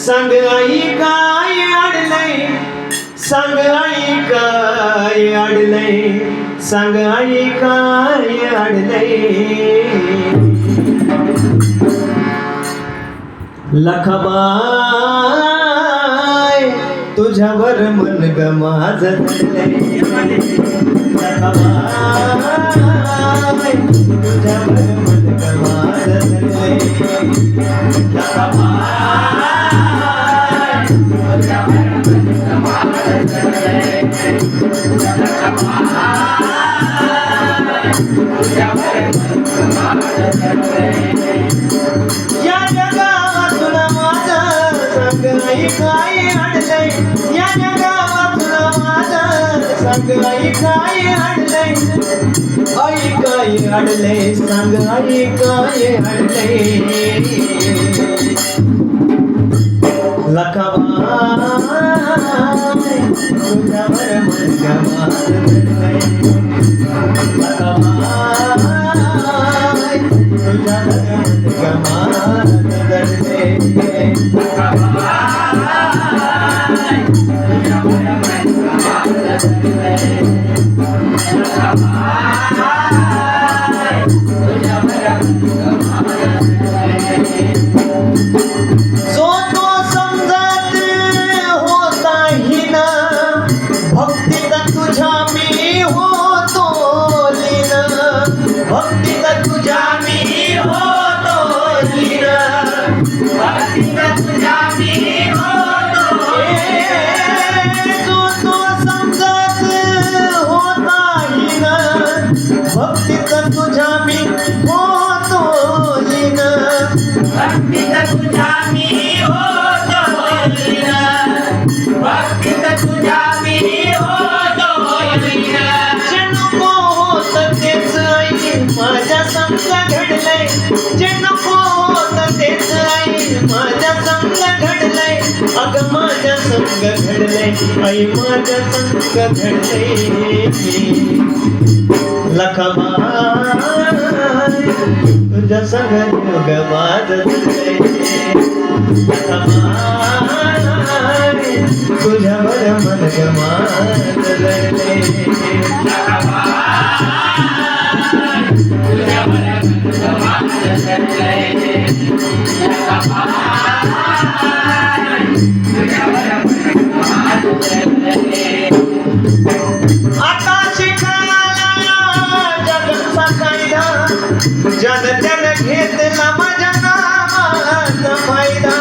सांग आई काय अडलंय, सांग आई काय अडलंय, सांग आई काय अडलंय. लखाबाई तुझ्यावर मन ग माझं धरलंय. लखाबाई तुझ्यावर मन ग माझं धरलंय. लखाबाई तुझ्यावर मन ग माझं धरलंय. लखाबाई तुझ्यावर मन ग माझं धरलंय. या जगावातून माझं सांग आई काय अडलंय, या जगावातून माझं सांग आई काय अडलंय. आई काय अडलंय, सांग आई काय अडलंय. लखाबाई तुझ्यावर मन ग माझं धरलंय. लखाबाई तुझ्यावर मन ग माझं धरलंय. जो तो समजत होता हिना, भक्तीत तुझ्या मी होतो लीन, भक्तीत तुझ्या मी होतो लीन, भक्तीत तुझ्या मी होतो लीन. जो तो समजत होता हिना, भक्तीत तुझ्या मी होतो लीन, भक्तीत तुझ्या मी होतो लीन, भक्तीत तुझ्या मी होतो लीन. जे नको होत तेच आई माझ्या संग घडलंय, जे नको होत तेच आई माझ्या संग घडलंय. अगं माझ्या संग घडलंय, आई माझ्या संग घडलंय. लखाबाई तुझ्या संग योग माझं धरलंय. लखाबाई तुझ्यावर मन ग माझं धरलंय. लखाबाई तुझ्यावर मन ग माझं धरलंय. लखाबाई तुझ्यावर मन ग माझं धरलंय. आता शिकायला जगचा कायदा, जन जन घेतला माझ्या नावाचा फायदा,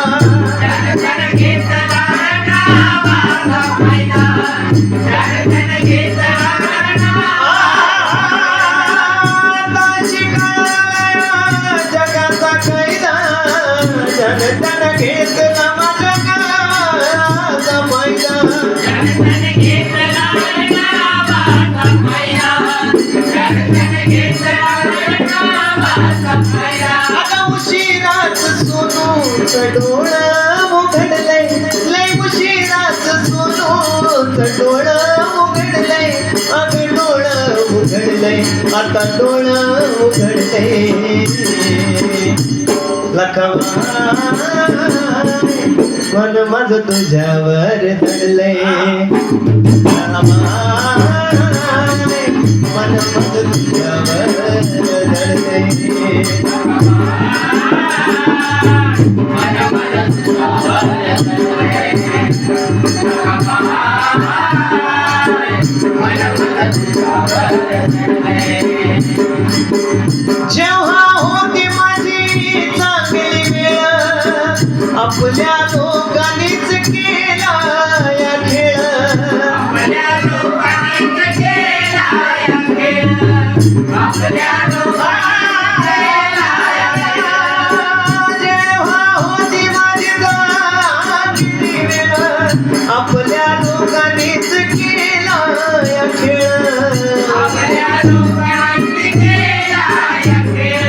जन जन घेतला नावाचा फायदा, जन जन घेतला नावाचा शिकायला जगाचा कायदा, जन जन घेतला माझ्या नावाचा फायदा, जन जन घेतला नावाचा फायदा, जन जन घेतला नावाचा फायदा. अगं उशिराच सोनूचं डोळं उघडलंय, लय उशिराच सोनूचं डोळं उघडलंय. अगं डोळं उघडलंय, आता डोळं उघडलंय. लखाबाई मन माझं तुझ्यावर धरलंय. लखाबाई मन माझं तुझ्यावर धरलंय. जेव्हा होती माझी चांगली वेळ, आपल्या दोघांनीच केला या खेळ, आपल्या दोघांनीच केला या खेळ, आपल्या दोघांनीच केला या खेळ. जेव्हा होती माझी चांगली वेळ, आपल्या दोघांनीच केला या खेळ, आपल्या दोघांनीच केला या खेळ,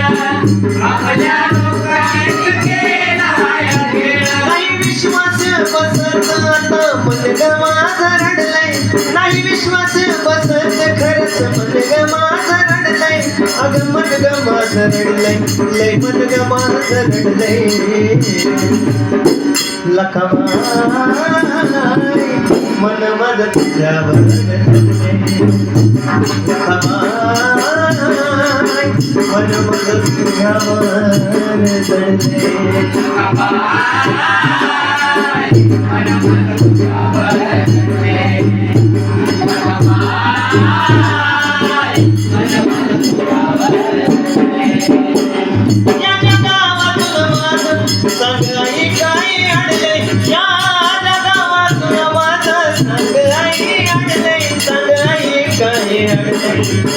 आपल्या दोघांनीच केला या खेळ. नाही विश्वास बसत आता मन ग माझं रडलंय, नाही विश्वास बसत खरंच मन ग माझं रडलंय. अगं मन ग माझं रडलंय लय मन ग माझं रडलंय लखमाई मन माझं तुझ्यावर रडलंय लखमाई मन माझं तुझ्यावर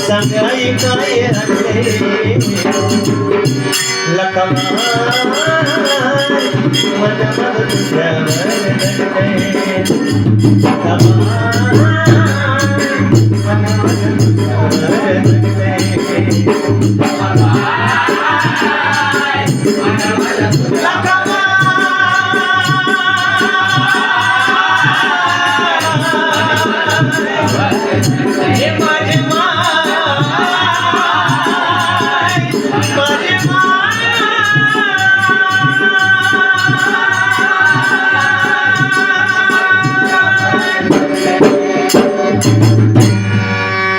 सांगाई काय अडले लखमाई मन माझं तुझ्यावर रडलंय लखमाई मन माझं तुझ्यावर रडलंय